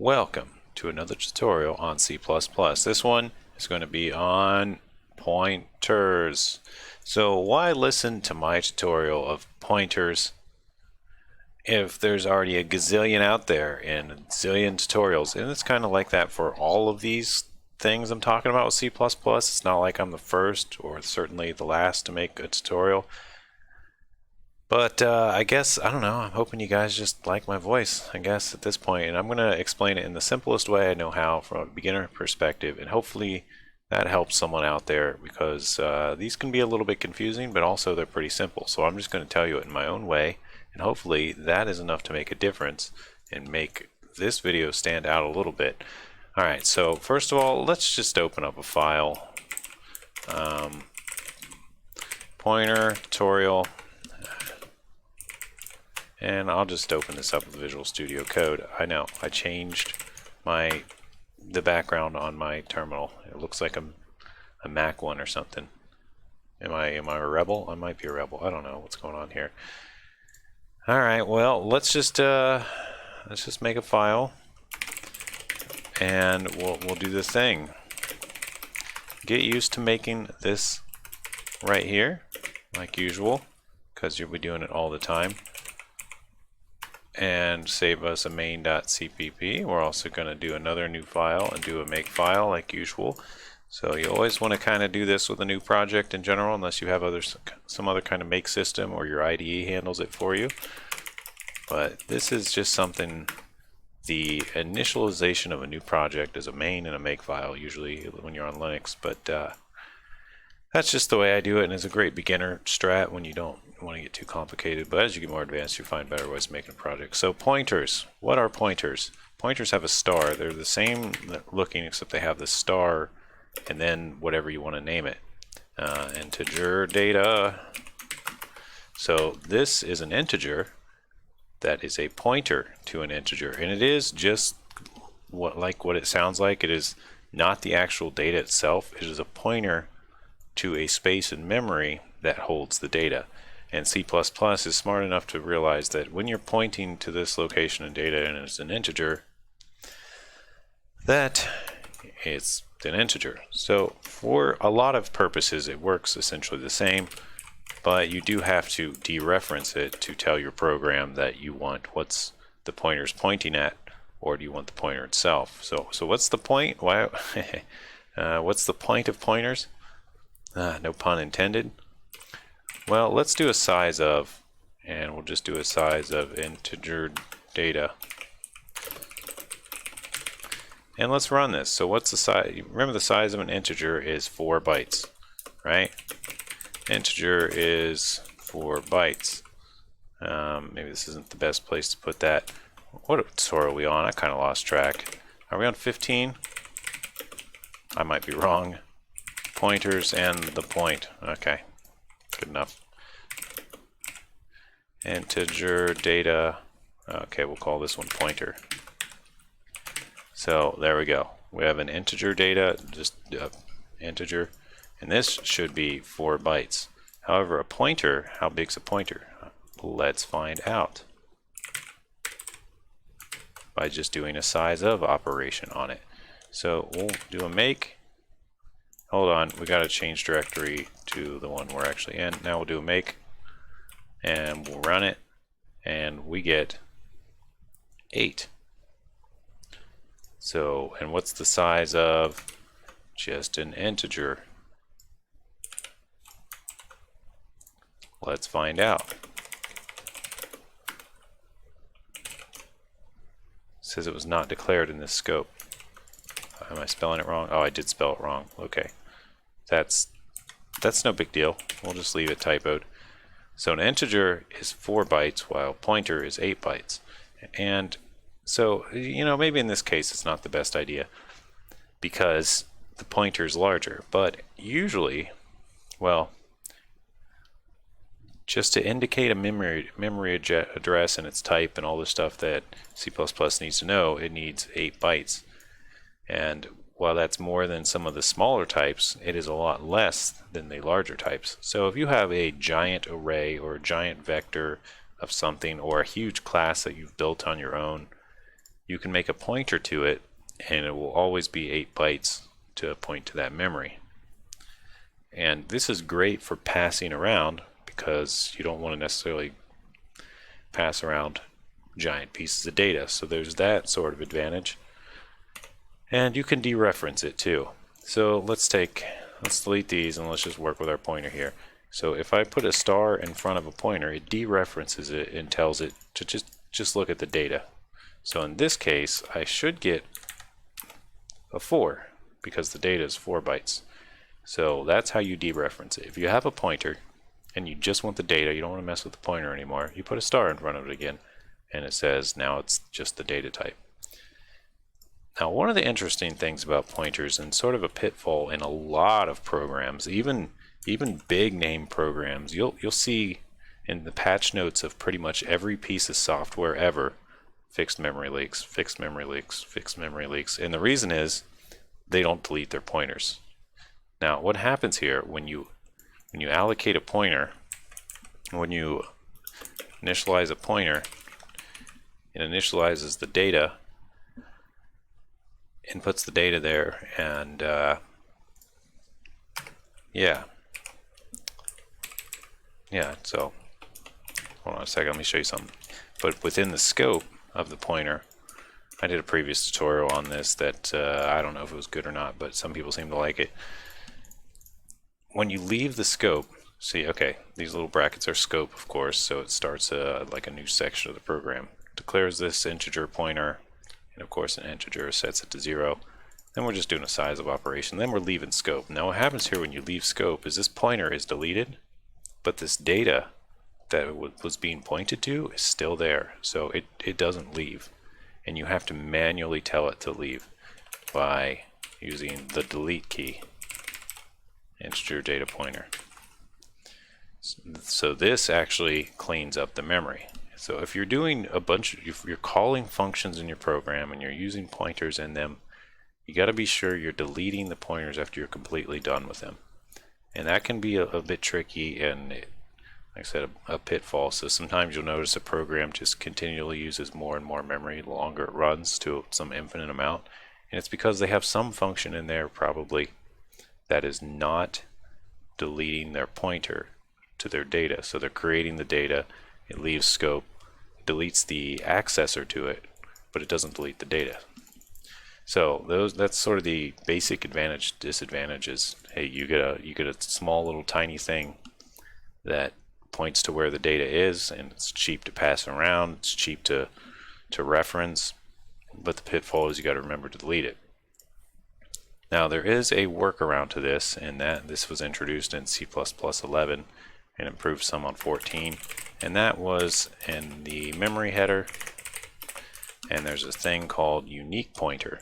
Welcome to another tutorial on C++. This one is going to be on pointers. So why listen to my tutorial of pointers if there's already a gazillion out there and a zillion tutorials? And it's kind of like that for all of these things I'm talking about with C++. It's not like I'm the first or certainly the last to make a tutorial. But I guess, I don't know, I'm hoping you guys just like my voice, I guess, at this point. And I'm going to explain it in the simplest way I know how from a beginner perspective. And hopefully that helps someone out there because these can be a little bit confusing, but also they're pretty simple. So I'm just going to tell you it in my own way. And hopefully that is enough to make a difference and make this video stand out a little bit. Alright, so first of all, let's just open up a file. Pointer tutorial. And I'll just open this up with Visual Studio Code. I know, I changed the background on my terminal. It looks like a Mac one or something. Am I a rebel? I might be a rebel. I don't know what's going on here. Alright, well, let's just make a file and we'll do the thing. Get used to making this right here, like usual, because you'll be doing it all the time. And save us a main.cpp. We're also going to do another new file and do a make file like usual. So you always want to kind of do this with a new project in general, unless you have some other kind of make system or your IDE handles it for you. But this is just something, the initialization of a new project is a main and a make file usually when you're on Linux. But that's just the way I do it, and it's a great beginner strat when you don't want to get too complicated. But as you get more advanced, you find better ways of making a project. So pointers. What are pointers? Pointers have a star. They're the same looking, except they have the star and then whatever you want to name it. Integer data. So this is an integer that is a pointer to an integer, and it is just like what it sounds like. It is not the actual data itself. It is a pointer to a space in memory that holds the data. And C++ is smart enough to realize that when you're pointing to this location in data and it's an integer, that it's an integer. So for a lot of purposes it works essentially the same, but you do have to dereference it to tell your program that you want what's the pointer's pointing at, or do you want the pointer itself. So what's the point? Why? What's the point of pointers? No pun intended. Well, let's do a size of, and we'll just do a size of integer data. And let's run this. So what's the size? Remember, the size of an integer is 4 bytes, right? Integer is 4 bytes. Maybe this isn't the best place to put that. What tutorial are we on? I kind of lost track. Are we on 15? I might be wrong. Pointers and the point. Okay, good enough. Integer data. Okay, we'll call this one pointer. So there we go. We have an integer data, just integer, and this should be 4 bytes. However, a pointer, how big's a pointer? Let's find out by just doing a size of operation on it. So we'll do a make. Hold on, we got to change directory to the one we're actually in. Now we'll do a make, and we'll run it, and we get 8. So, and what's the size of just an integer? Let's find out. It says it was not declared in this scope. Am I spelling it wrong? Oh, I did spell it wrong. Okay. That's no big deal. We'll just leave it typoed. So an integer is 4 bytes while pointer is 8 bytes. And so, you know, maybe in this case it's not the best idea because the pointer is larger. But usually, well, just to indicate a memory address and its type and all the stuff that C++ needs to know, it needs 8 bytes. And while that's more than some of the smaller types, it is a lot less than the larger types. So if you have a giant array or a giant vector of something or a huge class that you've built on your own, you can make a pointer to it, and it will always be 8 bytes to point to that memory. And this is great for passing around because you don't want to necessarily pass around giant pieces of data. So there's that sort of advantage. And you can dereference it too. So let's delete these and let's just work with our pointer here. So if I put a star in front of a pointer, it dereferences it and tells it to just look at the data. So in this case, I should get a 4 because the data is 4 bytes. So that's how you dereference it. If you have a pointer and you just want the data, you don't want to mess with the pointer anymore, you put a star in front of it again and it says now it's just the data type. Now, one of the interesting things about pointers, and sort of a pitfall in a lot of programs, even big name programs, you'll see in the patch notes of pretty much every piece of software ever, fixed memory leaks, fixed memory leaks, fixed memory leaks. And the reason is they don't delete their pointers. Now, what happens here when you allocate a pointer, when you initialize a pointer, it initializes the data and puts the data there, and yeah, so hold on a second, let me show you something. But within the scope of the pointer, I did a previous tutorial on this that I don't know if it was good or not, but some people seem to like it. When you leave the scope, see, okay, these little brackets are scope, of course, so it starts like a new section of the program. Declares this integer pointer, and of course an integer sets it to 0. Then we're just doing a size of operation. Then we're leaving scope. Now what happens here when you leave scope is this pointer is deleted, but this data that was being pointed to is still there. So it doesn't leave. And you have to manually tell it to leave by using the delete key, integer data pointer. So this actually cleans up the memory. So if you're doing if you're calling functions in your program and you're using pointers in them, you got to be sure you're deleting the pointers after you're completely done with them. And that can be a bit tricky and, like I said, a pitfall. So sometimes you'll notice a program just continually uses more and more memory the longer it runs to some infinite amount. And it's because they have some function in there probably that is not deleting their pointer to their data. So they're creating the data, it leaves scope, deletes the accessor to it, but it doesn't delete the data. So that's sort of the basic disadvantages. Hey, you get a small little tiny thing that points to where the data is, and it's cheap to pass around, it's cheap to reference, but the pitfall is you got to remember to delete it. Now there is a workaround to this, and that this was introduced in C++ 11 and improved some on 14, and that was in the memory header, and there's a thing called unique pointer.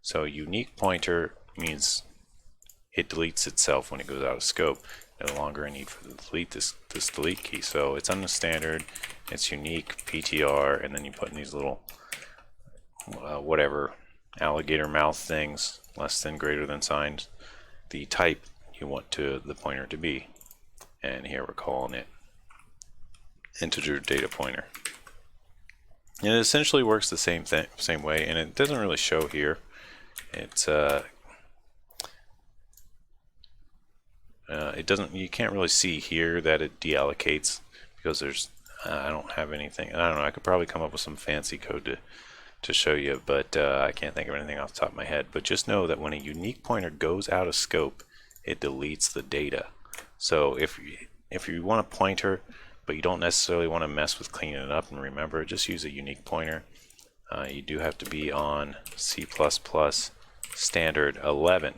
So unique pointer means it deletes itself when it goes out of scope. No longer a need for the delete this delete key. So it's on the standard, it's unique, PTR, and then you put in these little whatever alligator mouth things, less than, greater than signs, the type you want the pointer to be. And here we're calling it integer data pointer. And it essentially works the same way, and it doesn't really show here. It's it doesn't. You can't really see here that it deallocates because there's. I don't have anything. I don't know. I could probably come up with some fancy code to show you, but I can't think of anything off the top of my head. But just know that when a unique pointer goes out of scope, it deletes the data. So if you want a pointer, but you don't necessarily want to mess with cleaning it up, and remember, just use a unique pointer. You do have to be on C++ standard 11.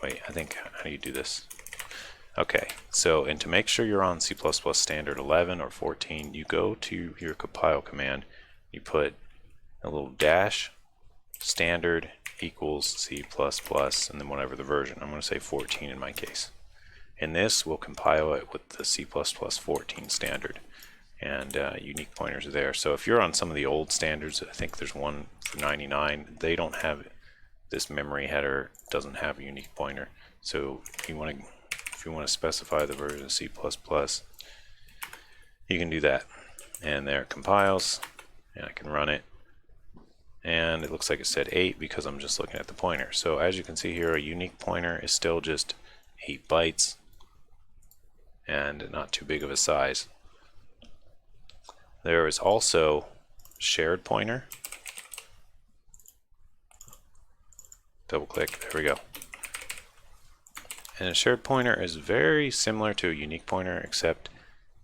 Wait, I think, how do you do this? Okay, so, and to make sure you're on C++ standard 11 or 14, you go to your compile command, you put a little dash standard equals C++, and then whatever the version. I'm going to say 14 in my case. And this will compile it with the C++ 14 standard. And unique pointers are there. So if you're on some of the old standards, I think there's one for 99, they don't have this memory header, doesn't have a unique pointer. So if you want to specify the version of C++, you can do that. And there it compiles, and I can run it, and it looks like it said 8 because I'm just looking at the pointer. So as you can see here, a unique pointer is still just 8 bytes and not too big of a size. There is also shared pointer. Double click, there we go. And a shared pointer is very similar to a unique pointer, except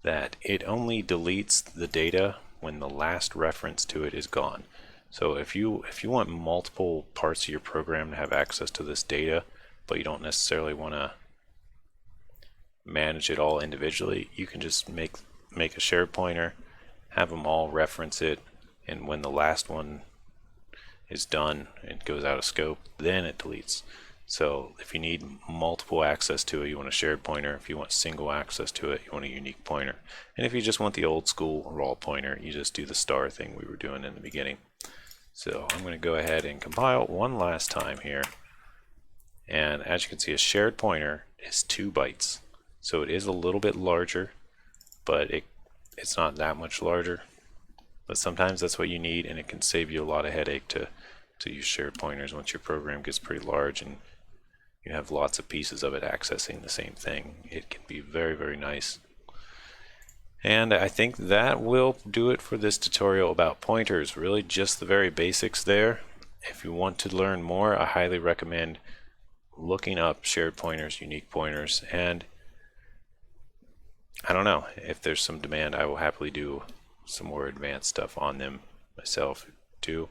that it only deletes the data when the last reference to it is gone. So if you want multiple parts of your program to have access to this data, but you don't necessarily want to manage it all individually, you can just make a shared pointer, have them all reference it, and when the last one is done, it goes out of scope, then it deletes. So if you need multiple access to it, you want a shared pointer. If you want single access to it, you want a unique pointer. And if you just want the old school raw pointer, you just do the star thing we were doing in the beginning. So I'm going to go ahead and compile one last time here. And as you can see, a shared pointer is 2 bytes. So it is a little bit larger, but it's not that much larger. But sometimes that's what you need, and it can save you a lot of headache to use shared pointers once your program gets pretty large and you have lots of pieces of it accessing the same thing. It can be very, very nice. And I think that will do it for this tutorial about pointers. Really just the very basics there. If you want to learn more, I highly recommend looking up shared pointers, unique pointers, and I don't know, if there's some demand, I will happily do some more advanced stuff on them myself too.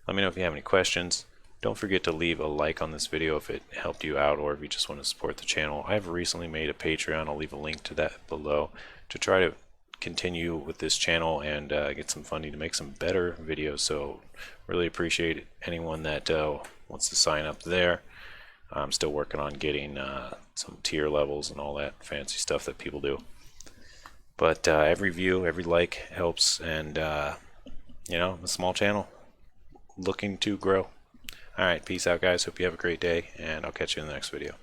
Let me know if you have any questions. Don't forget to leave a like on this video if it helped you out, or if you just want to support the channel. I've recently made a Patreon. I'll leave a link to that below to try to continue with this channel and get some funding to make some better videos. So really appreciate anyone that wants to sign up there. I'm still working on getting some tier levels and all that fancy stuff that people do. But every view, every like helps, and you know, a small channel looking to grow. Alright, peace out guys, hope you have a great day, and I'll catch you in the next video.